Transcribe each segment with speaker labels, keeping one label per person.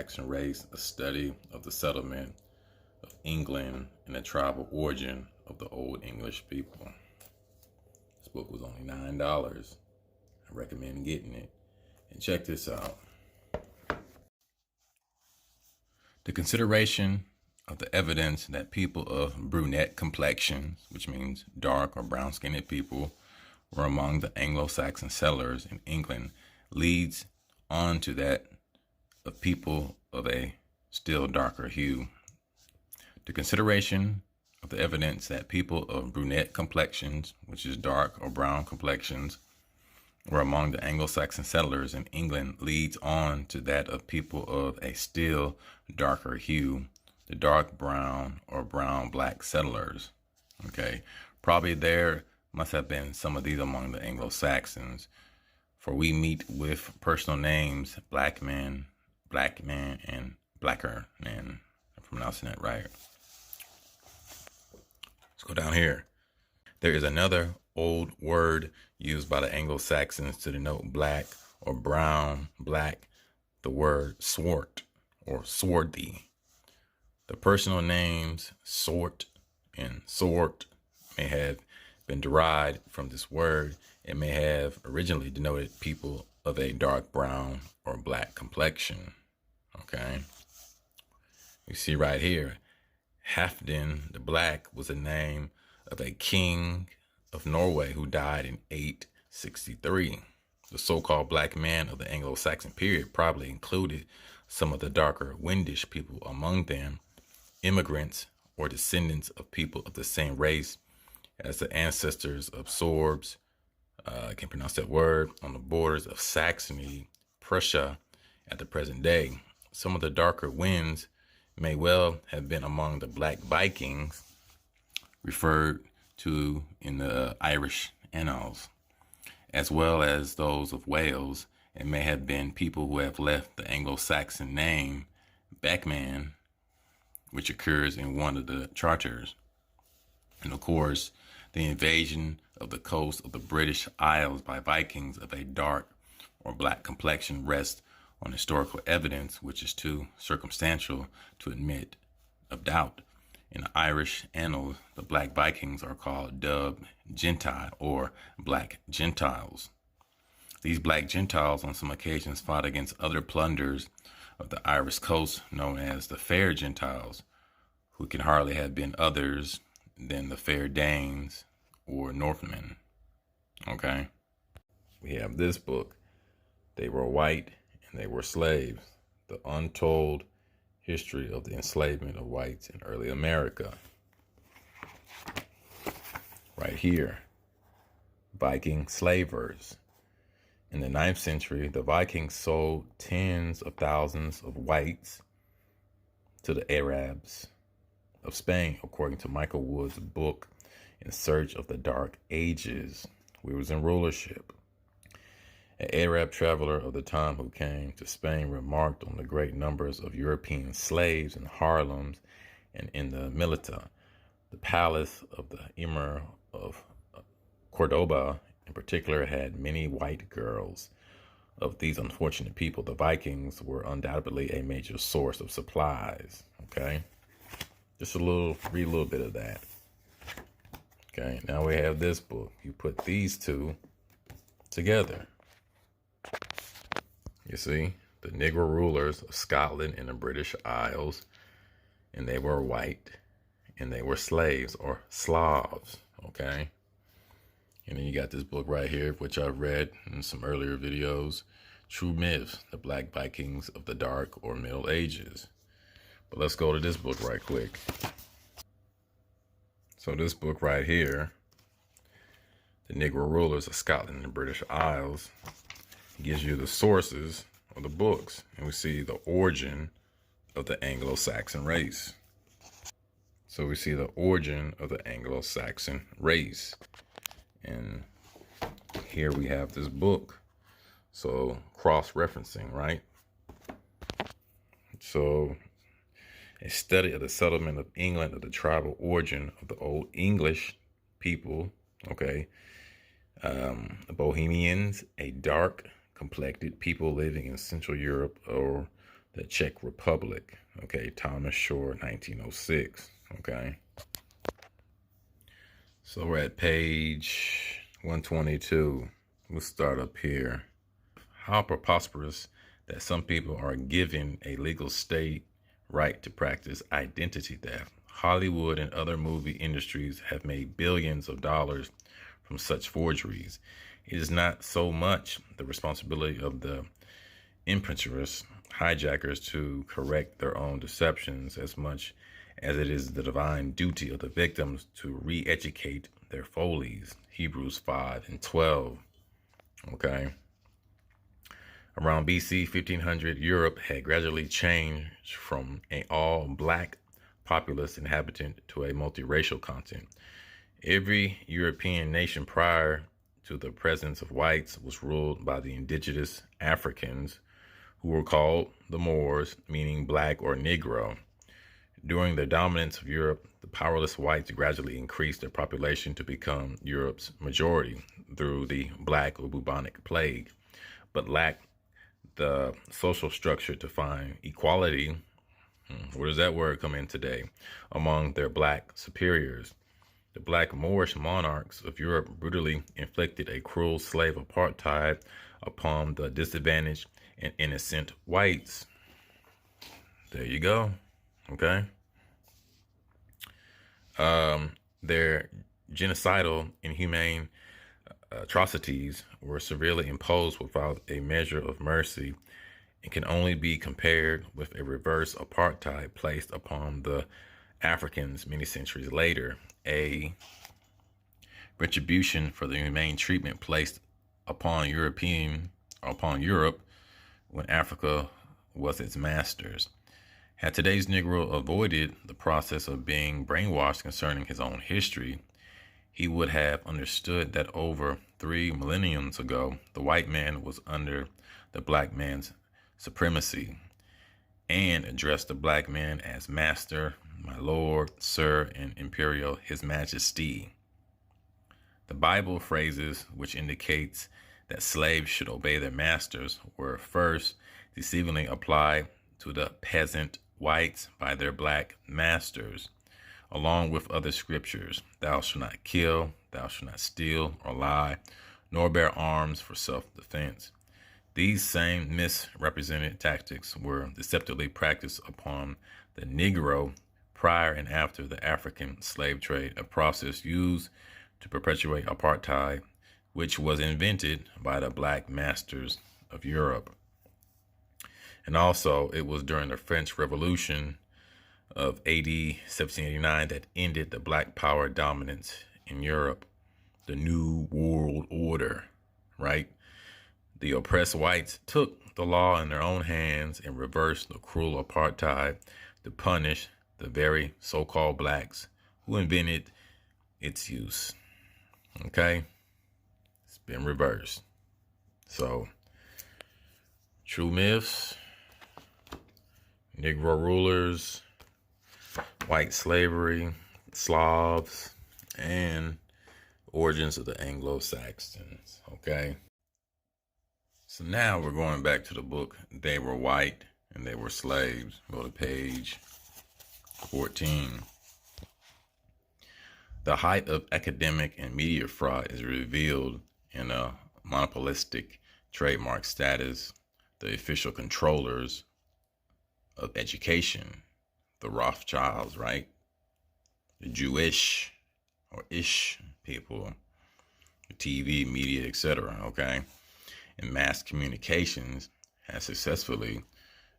Speaker 1: Anglo-Saxon race, a study of the settlement of England and the tribal origin of the Old English people. This book was only $9. I recommend getting it. And check this out. The consideration of the evidence that people of brunette complexions, which means dark or brown-skinned people, were among the Anglo-Saxon settlers in England leads on to that of people of a still darker hue. The consideration of the evidence that people of brunette complexions, which is dark or brown complexions, were among the Anglo-Saxon settlers in England leads on to that of people of a still darker hue, the dark brown or brown black settlers. Okay, probably there must have been some of these among the Anglo-Saxons, for we meet with personal names black man, and blacker man. I'm pronouncing that right. Let's go down here. There is another old word used by the Anglo-Saxons to denote black or brown black, the word swart or swarthy. The personal names sort and sort may have been derived from this word. It may have originally denoted people of a dark brown or black complexion. Okay. You see right here, Halfdan the Black was the name of a king of Norway who died in 863. The so-called black man of the Anglo-Saxon period probably included some of the darker Windish people, among them immigrants or descendants of people of the same race as the ancestors of Sorbs, I can't pronounce that word, on the borders of Saxony, Prussia at the present day. Some of the darker winds may well have been among the black Vikings referred to in the Irish annals, as well as those of Wales, and may have been people who have left the Anglo-Saxon name Beckman, which occurs in one of the charters. And of course, the invasion of the coast of the British Isles by Vikings of a dark or black complexion rests on historical evidence which is too circumstantial to admit of doubt. In the Irish annals, the black Vikings are called dubbed Gentile or black Gentiles. These black Gentiles on some occasions fought against other plunderers of the Irish coast known as the Fair Gentiles, who can hardly have been others than the Fair Danes or Northmen. Okay. We have this book. They were white and they were slaves. The Untold History of the Enslavement of Whites in Early America. Right here. Viking slavers. In the 9th century, the Vikings sold tens of thousands of whites to the Arabs of Spain, according to Michael Wood's book, In Search of the Dark Ages. We was in rulership. An Arab traveler of the time who came to Spain remarked on the great numbers of European slaves in Haarlems and in the Milita. The palace of the Emir of Cordoba, in particular, had many white girls. Of these unfortunate people, the Vikings were undoubtedly a major source of supplies. Okay, just read a little bit of that. Okay, now we have this book. You put these two together. You see, the Negro rulers of Scotland and the British Isles, and they were white, and they were slaves or Slavs. Okay. And then you got this book right here, which I've read in some earlier videos, True Myths, the Black Vikings of the Dark or Middle Ages. But let's go to this book right quick. So this book right here, The Negro Rulers of Scotland and the British Isles, gives you the sources of the books. And we see the origin of the Anglo-Saxon race. So we see the origin of the Anglo-Saxon race. And here we have this book. So cross-referencing, right? So a study of the settlement of England, of the tribal origin of the Old English people, okay? Bohemians, a dark complected people living in Central Europe or the Czech Republic. Okay, Thomas Shore, 1906. Okay. So we're at page 122. We'll start up here. How preposterous that some people are given a legal state right to practice identity theft. Hollywood and other movie industries have made billions of dollars from such forgeries. It is not so much the responsibility of the impetuous hijackers to correct their own deceptions as much as it is the divine duty of the victims to re-educate their follies. Hebrews 5:12. Okay. Around BC 1500, Europe had gradually changed from an all-black populous inhabitant to a multiracial continent. Every European nation prior to the presence of whites was ruled by the indigenous Africans, who were called the Moors, meaning black or Negro. During the dominance of Europe, the powerless whites gradually increased their population to become Europe's majority through the Black or bubonic plague, but lacked the social structure to find equality, where does that word come in today, among their black superiors. The black Moorish monarchs of Europe brutally inflicted a cruel slave apartheid upon the disadvantaged and innocent whites. There you go. Okay. Their genocidal, inhumane atrocities were severely imposed without a measure of mercy and can only be compared with a reverse apartheid placed upon the Africans many centuries later, a retribution for the inhumane treatment placed upon Europe when Africa was its masters. Had today's Negro avoided the process of being brainwashed concerning his own history, he would have understood that over 3 millenniums ago, the white man was under the black man's supremacy and addressed the black man as master, my lord, sir, and imperial, his majesty. The Bible phrases which indicates that slaves should obey their masters were first deceivingly applied to the peasant whites by their black masters, along with other scriptures. Thou shalt not kill, thou shalt not steal or lie, nor bear arms for self-defense. These same misrepresented tactics were deceptively practiced upon the Negro prior and after the African slave trade, a process used to perpetuate apartheid, which was invented by the black masters of Europe. And also, it was during the French Revolution of AD 1789 that ended the black power dominance in Europe, the New World Order, right? The oppressed whites took the law in their own hands and reversed the cruel apartheid to punish the very so-called blacks who invented its use. Okay? It's been reversed. So, true myths, Negro rulers, white slavery, Slavs, and origins of the Anglo-Saxons. Okay? So now we're going back to the book, They Were White and They Were Slaves. Go to page 14. The height of academic and media fraud is revealed in a monopolistic trademark status. The official controllers of education, the Rothschilds, right? The Jewish or ish people, the TV, media, etc. Okay? And mass communications has successfully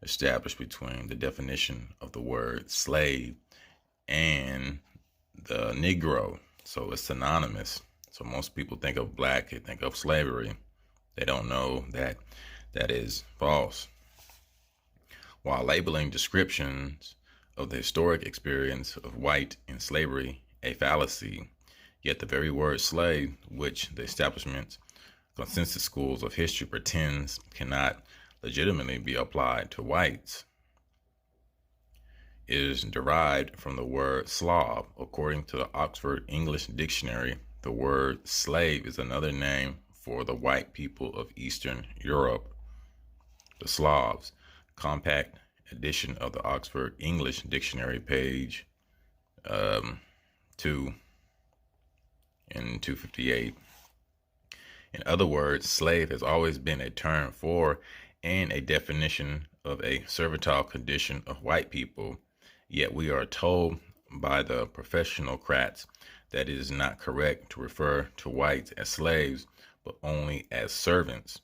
Speaker 1: established between the definition of the word slave and the Negro. So it's synonymous. So most people think of black, they think of slavery. They don't know that that is false. While labeling descriptions of the historic experience of white in slavery a fallacy, yet the very word slave, which the establishment consensus schools of history pretends cannot legitimately be applied to whites, is derived from the word Slav. According to the Oxford English Dictionary, the word slave is another name for the white people of Eastern Europe, the Slavs, compact edition of the Oxford English Dictionary, page 2 and 258. In other words, slave has always been a term for and a definition of a servile condition of white people. Yet we are told by the professionocrats that it is not correct to refer to whites as slaves, but only as servants.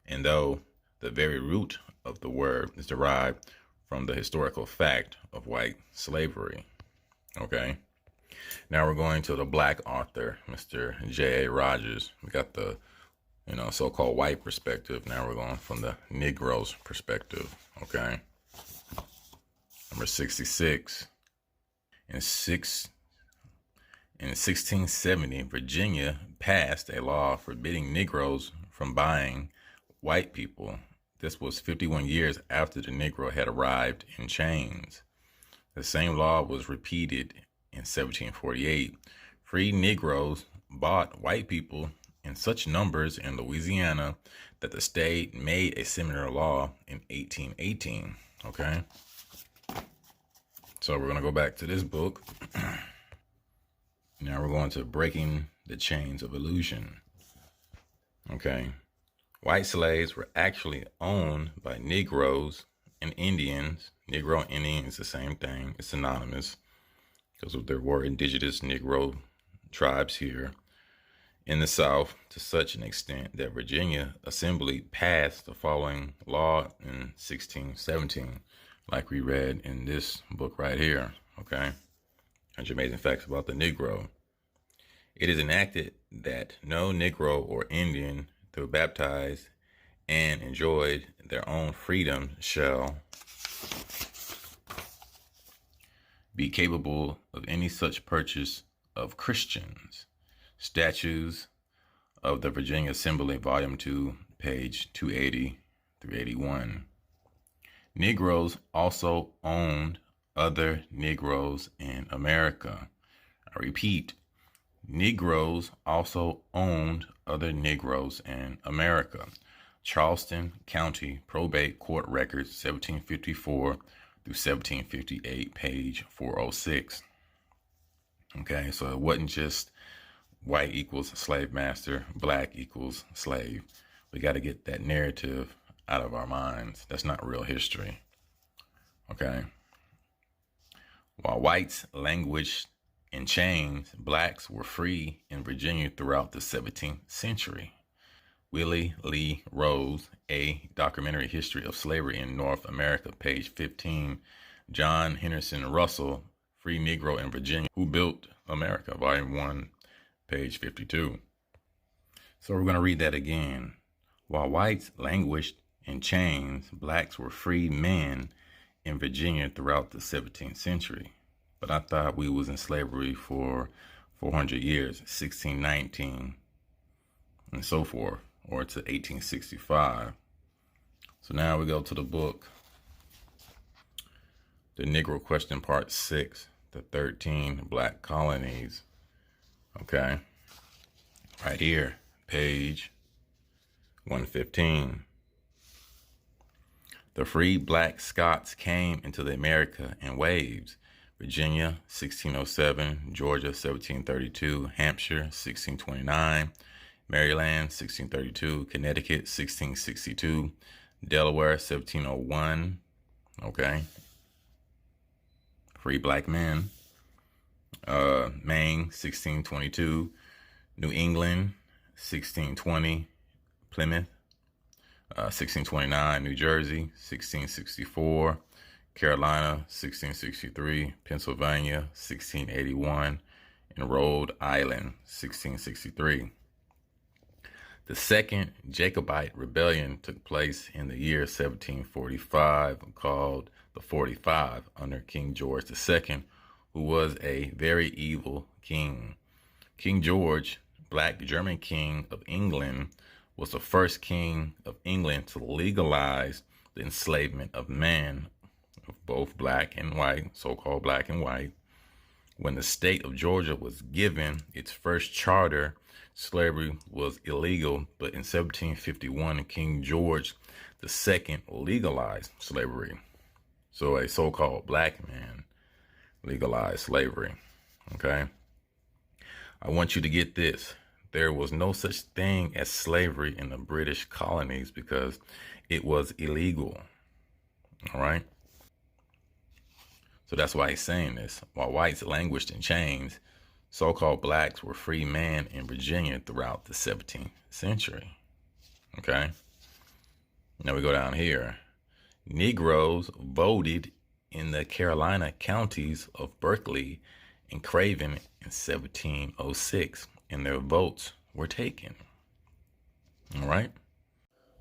Speaker 1: And though the very root of the word is derived from the historical fact of white slavery. Okay. Now we're going to the black author, Mr. J.A. Rogers. We got the, so-called white perspective. Now we're going from the Negro's perspective. Okay. Number 66. In 1670, Virginia passed a law forbidding Negroes from buying white people. This was 51 years after the Negro had arrived in chains. The same law was repeated in 1748. Free Negroes bought white people in such numbers in Louisiana that the state made a similar law in 1818. Okay. So we're going to go back to this book. Now we're going to Breaking the Chains of Illusion. Okay. White slaves were actually owned by Negroes and Indians. Negro and Indian is the same thing. It's synonymous because there were indigenous Negro tribes here in the South to such an extent that Virginia Assembly passed the following law in 1617, like we read in this book right here. Okay. 100 Amazing Facts About the Negro. It is enacted that no Negro or Indian, though baptized and enjoyed their own freedom, shall be capable of any such purchase of Christians. Statutes of the Virginia Assembly, Volume 2, page 280 through 81. Negroes also owned other Negroes in America. I repeat, Negroes also owned other Negroes in America. Charleston County Probate Court Records, 1754 through 1758, page 406. Okay, so it wasn't just white equals slave master, black equals slave. We got to get that narrative out of our minds. That's not real history. Okay. While whites languished in chains, blacks were free in Virginia throughout the 17th century. Willie Lee Rose, A Documentary History of Slavery in North America, page 15. John Henderson Russell, Free Negro in Virginia, Who Built America, volume 1, page 52. So we're going to read that again. While whites languished in chains, blacks were free men in Virginia throughout the 17th century. But I thought we was in slavery for 400 years, 1619 and so forth, or to 1865. So now we go to the book, The Negro Question, Part 6, the 13 Black Colonies. Okay, right here, page 115. The free black Scots came into the America in waves. Virginia, 1607, Georgia, 1732, Hampshire, 1629, Maryland, 1632, Connecticut, 1662, Delaware, 1701, okay, free black men, Maine, 1622, New England, 1620, Plymouth, 1629, New Jersey, 1664, Carolina, 1663, Pennsylvania, 1681, and Rhode Island, 1663. The Second Jacobite Rebellion took place in the year 1745, called the 45, under King George II, who was a very evil king. King George, Black German King of England, was the first king of England to legalize the enslavement of men, of both black and white, so-called black and white. When the state of Georgia was given its first charter, slavery was illegal, but in 1751, King George II legalized slavery. So a so-called black man legalized slavery. Okay. I want you to get this. There was no such thing as slavery in the British colonies because it was illegal. All right. So that's why he's saying this. While whites languished in chains, so-called blacks were free men in Virginia throughout the 17th century. Okay. Now we go down here. Negroes voted in the Carolina counties of Berkeley and Craven in 1706, and their votes were taken. All right.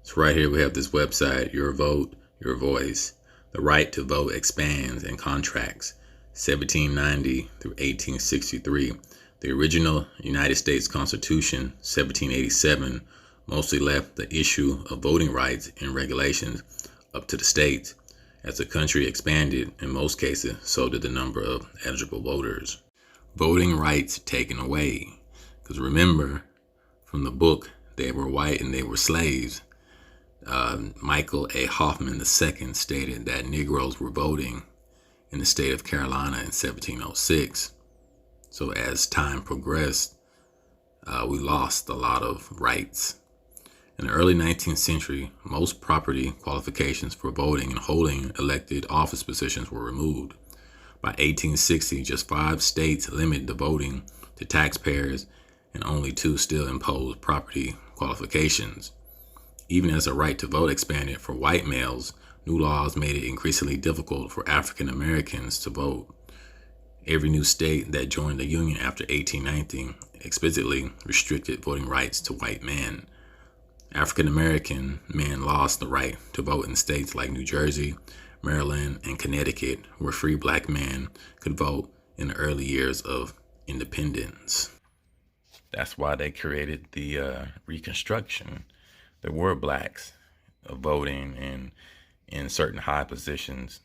Speaker 1: So right here we have this website, Your Vote, Your Voice. The right to vote expands and contracts. 1790 through 1863. The original United States Constitution, 1787, mostly left the issue of voting rights and regulations up to the states. As the country expanded, in most cases, so did the number of eligible voters. Voting rights taken away. Because remember, from the book, they were white and they were slaves. Michael A. Hoffman II stated that Negroes were voting in the state of Carolina in 1706. So as time progressed, we lost a lot of rights. In the early 19th century, most property qualifications for voting and holding elected office positions were removed. By 1860, just 5 states limited the voting to taxpayers, and only 2 still imposed property qualifications. Even as the right to vote expanded for white males, new laws made it increasingly difficult for African Americans to vote. Every new state that joined the Union after 1819 explicitly restricted voting rights to white men. African American men lost the right to vote in states like New Jersey, Maryland, and Connecticut, where free black men could vote in the early years of independence. That's why they created the Reconstruction. There were blacks voting in certain high positions,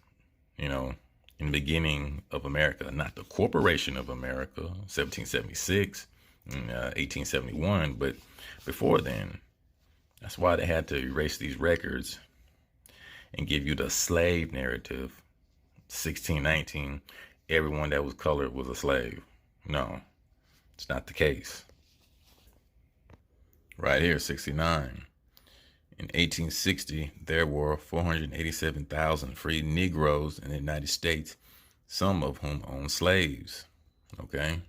Speaker 1: in the beginning of America, not the Corporation of America, 1776, 1871, but before then. That's why they had to erase these records and give you the slave narrative. 1619, everyone that was colored was a slave. No, it's not the case. Right here, 69. In 1860, there were 487,000 free Negroes in the United States, some of whom owned slaves. Okay?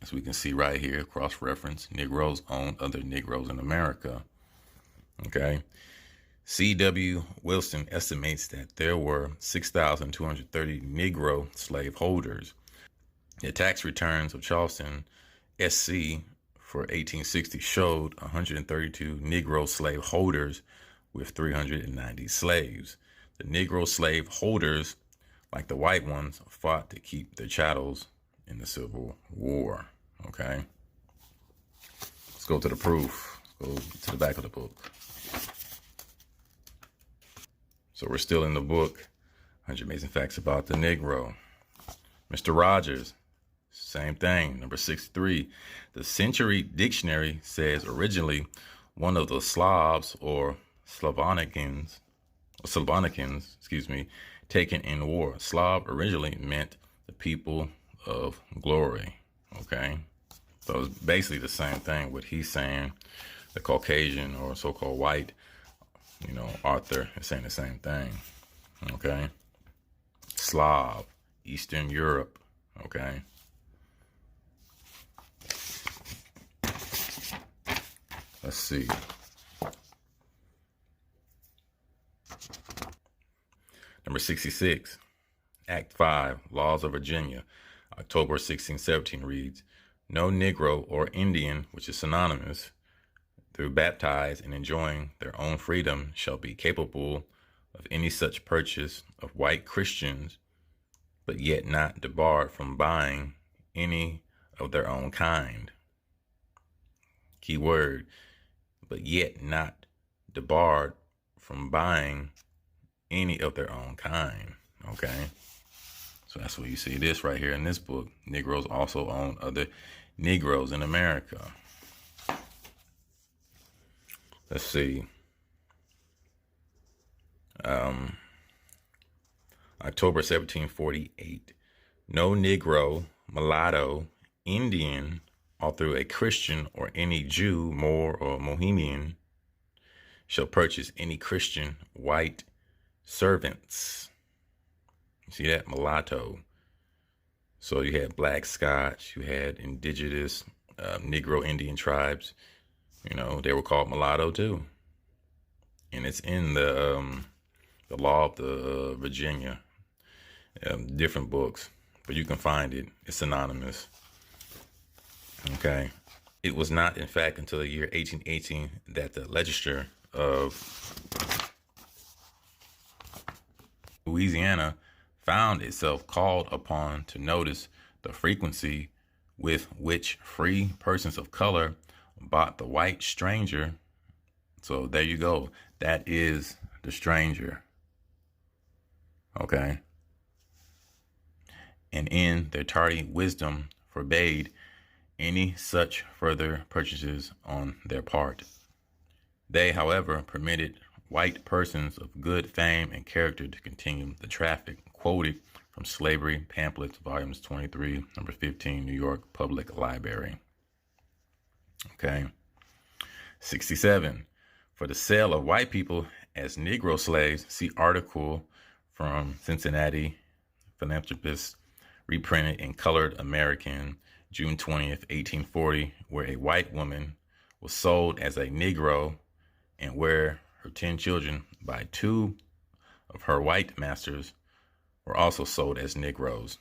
Speaker 1: As we can see right here, cross-reference, Negroes owned other Negroes in America. Okay? C.W. Wilson estimates that there were 6,230 Negro slave holders. The tax returns of Charleston, S.C., for 1860 showed 132 Negro slave holders with 390 slaves. The Negro slave holders, like the white ones, fought to keep their chattels in the Civil War. Okay? Let's go to the proof. Let's go to the back of the book. So we're still in the book, 100 Amazing Facts About the Negro. Mr. Rogers, same thing, number 63. The Century Dictionary says originally one of the Slavs or Slavonicans, taken in war. Slav originally meant the people of glory. Okay, so it's basically the same thing. What he's saying, the Caucasian or so-called white, Arthur is saying the same thing. Okay, Slav, Eastern Europe. Okay. Let's see. Number 66, Act 5, Laws of Virginia, October 1617 reads, no Negro or Indian, which is synonymous, through baptized and enjoying their own freedom, shall be capable of any such purchase of white Christians, but yet not debarred from buying any of their own kind. Key word, but yet not debarred from buying any of their own kind. Okay, so that's what you see this right here in this book. Negroes also own other Negroes in America. Let's see. October 1748. No Negro, mulatto, Indian, or through a Christian or any Jew, Moor, or Mohammedan shall purchase any Christian white servants. You see that? Mulatto. So you had black Scotch, you had indigenous Negro Indian tribes. You know, they were called mulatto too. And it's in the law of the Virginia, different books, but you can find it. It's synonymous. Okay. It was not, in fact, until the year 1818 that the legislature of Louisiana found itself called upon to notice the frequency with which free persons of color bought the white stranger. So there you go. That is the stranger. Okay. And in their tardy wisdom forbade any such further purchases on their part. They, however, permitted white persons of good fame and character to continue the traffic. Quoted from Slavery Pamphlets, volumes 23, number 15, New York Public Library. Okay. 67. For the sale of white people as Negro slaves, see article from Cincinnati Philanthropist, reprinted in Colored American, June 20th, 1840, where a white woman was sold as a Negro and where her 10 children by 2 of her white masters were also sold as Negroes.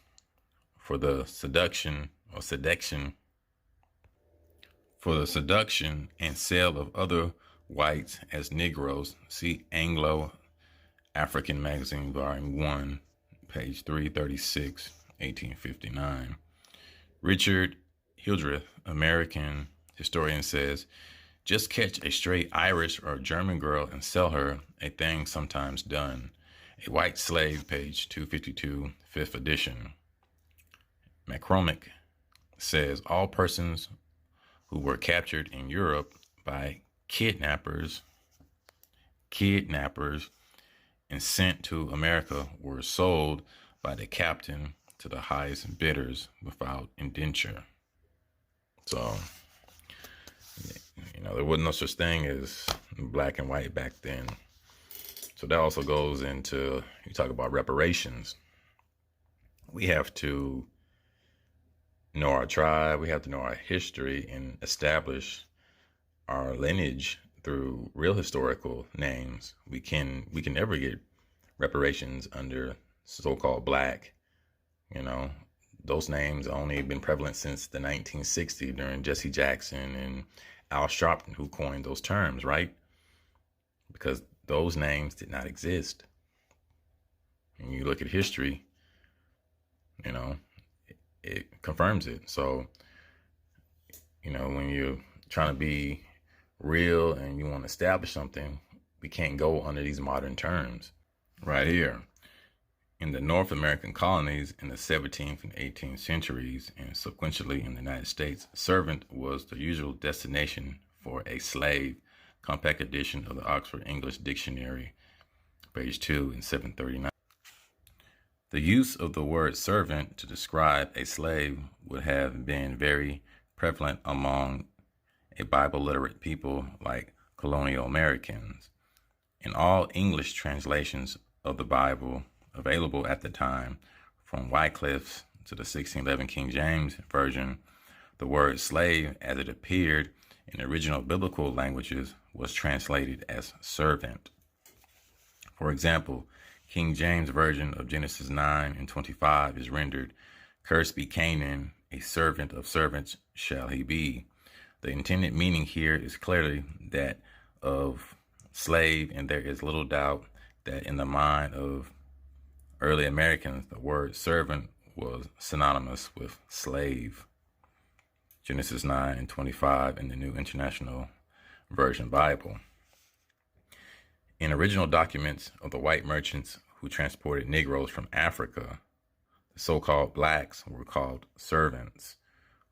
Speaker 1: For the seduction and sale of other whites as Negroes, see Anglo-African Magazine, Volume 1, page 336, 1859. Richard Hildreth, American historian, says, just catch a stray Irish or German girl and sell her, a thing sometimes done. A White Slave, page 252, 5th edition. McCormick says, all persons who were captured in Europe by kidnappers and sent to America were sold by the captain to the highest bidders without indenture. So, you know, there wasn't no such thing as black and white back then. So that also goes into, you talk about reparations. We have to know our tribe, we have to know our history and establish our lineage through real historical names. We can never get reparations under so-called black. You know, those names only been prevalent since the 1960s during Jesse Jackson and Al Sharpton, who coined those terms, right? Because those names did not exist. And you look at history, you know, it confirms it. So, you know, when you're trying to be real and you want to establish something, we can't go under these modern terms. Right here. In the North American colonies in the 17th and 18th centuries, and subsequently in the United States, servant was the usual destination for a slave. Compact edition of the Oxford English Dictionary, page 2 in 739. The use of the word servant to describe a slave would have been very prevalent among a Bible literate people like colonial Americans. In all English translations of the Bible available at the time, from Wycliffe's to the 1611 King James Version, the word slave as it appeared in original biblical languages was translated as servant. For example, King James Version of Genesis 9 and 25 is rendered, cursed be Canaan, a servant of servants shall he be. The intended meaning here is clearly that of slave, and there is little doubt that in the mind of early Americans, the word servant was synonymous with slave. Genesis 9 and 25 in the New International Version Bible. In original documents of the white merchants who transported Negroes from Africa, the so-called blacks were called servants.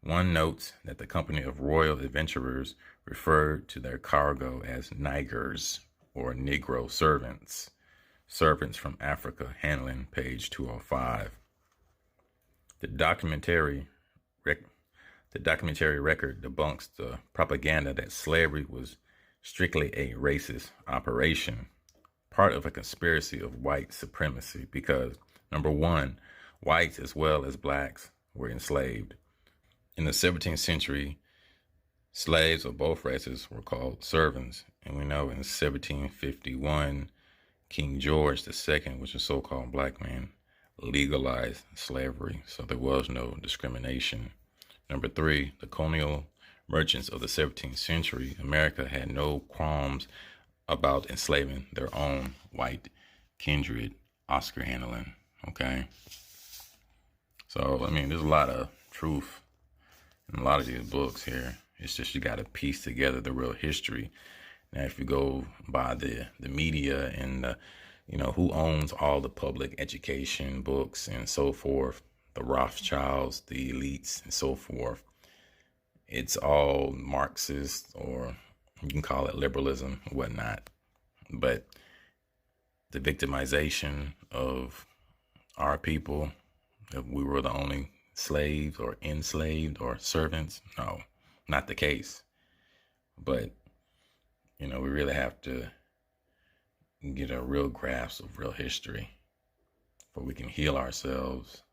Speaker 1: One notes that the company of royal adventurers referred to their cargo as Nigers, or Negro servants. Servants from Africa Handling, page 205. The documentary record debunks the propaganda that slavery was strictly a racist operation, part of a conspiracy of white supremacy, because, number one, whites as well as blacks were enslaved. In the 17th century, slaves of both races were called servants, and we know in 1751, King George II, which is a so-called black man, legalized slavery, so there was no discrimination. Number three, the colonial merchants of the 17th century, America had no qualms about enslaving their own white kindred, Oscar handling, okay? So, I mean, there's a lot of truth in a lot of these books here. It's just you got to piece together the real history. Now, if you go by the media and the, who owns all the public education books and so forth, the Rothschilds, the elites, and so forth, it's all Marxist, or you can call it liberalism, whatnot. But the victimization of our people, if we were the only slaves or enslaved or servants, no, not the case. But we really have to get a real grasp of real history before we can heal ourselves,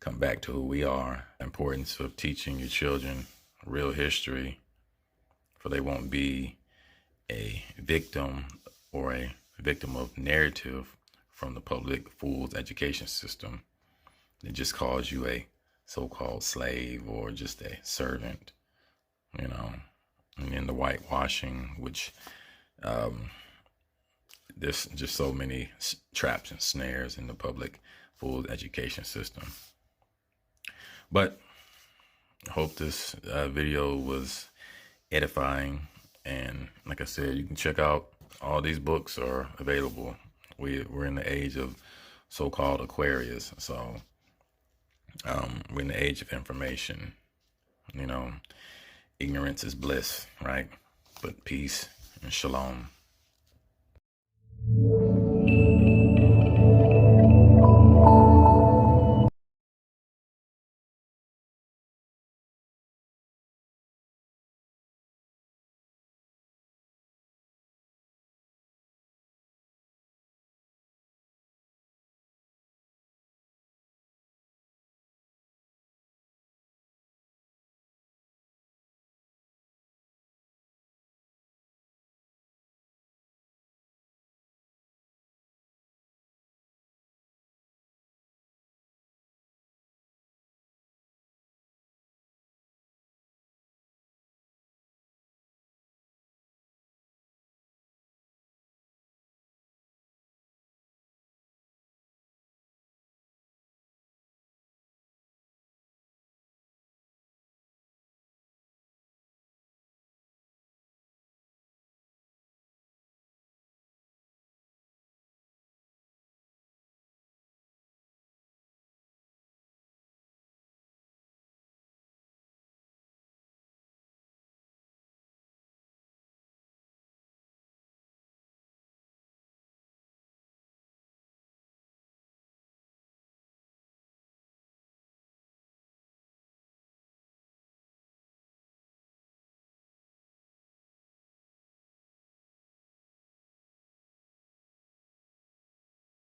Speaker 1: come back to who we are. The importance of teaching your children real history, for they won't be a victim or a victim of narrative from the public fool's education system that just calls you a so-called slave or just a servant, and then the whitewashing, which there's just so many traps and snares in the public fool's education system. But I hope this video was edifying, and like I said, you can check out all these books are available. We're in the age of so-called Aquarius, so we're in the age of information. Ignorance is bliss, right? But peace and shalom.